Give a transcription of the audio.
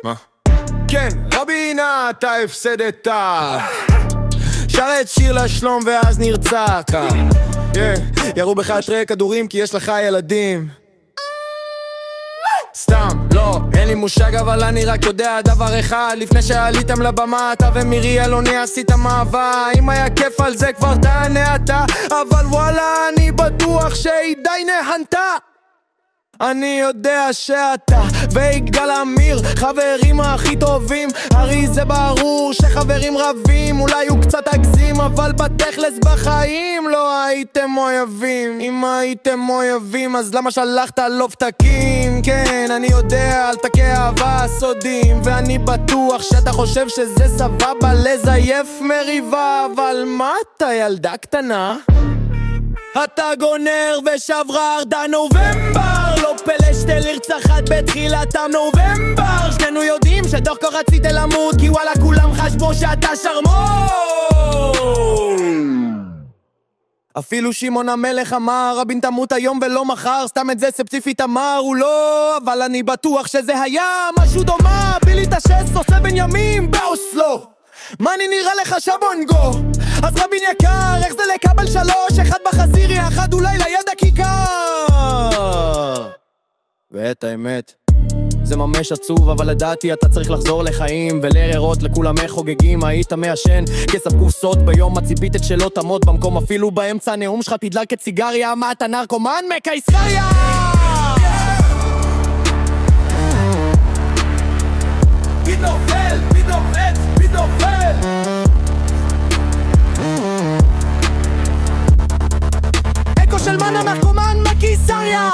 מה? כן, רבינה, אתה הפסדת. שרת שיר לשלום ואז נרצח. ירו בך תרי כדורים כי יש לך ילדים. סתם, לא, אין לי מושג אבל אני רק יודע דבר אחד. לפני שעליתם לבמה אתה ומירי אלוני עשיתם אהבה. אם היה כיף על זה כבר תענה אתה, אבל וואלה אני בטוח שהיא די נהנתה. אני יודע שאתה ויגאל עמיר חברים הכי טובים. הרי זה ברור שחברים רבים, אולי הוא קצת אגזים, אבל בתכלס בחיים לא הייתם אויבים. אם הייתם אויבים אז למה שלחת לו פתקים? כן, אני יודע על תקי אהבה סודים, ואני בטוח שאתה חושב שזה סבבה לזייף מריבה, אבל מה אתה ילדה קטנה? אתה גונר ושברר דה נובמבר, לא פלא שתי לרצחת בתחילתם נובמבר. שנינו יודעים שתוך כה רצית למות, כי וואלה כולם חשבו שאתה שרמון. אפילו שמעון המלך אמר רבין תמות היום ולא מחר. סתם את זה ספציפית אמר הוא לא, אבל אני בטוח שזה היה משהו דומה. בילי תשס עושה בנימים באוסלו. מה אני נראה לך שבונגו? אז רבין יקר, איך זה לקבל 3? אחד בחזירי, אחד אולי ליד הכיכר. ואת האמת זה ממש עצוב, אבל לדעתי אתה צריך לחזור לחיים ולראות לכולם איך חוגגים. היית מעשן כסף קופסות ביום, מה ציפית שלא תמות במקום, אפילו באמצע הנאום שלך תדלק את סיגריה. מה אתה נרקומן מקיסריה? ביט נופל, ביט נופל, ביט נופל. אקו של מנה נרקומן מקיסריה.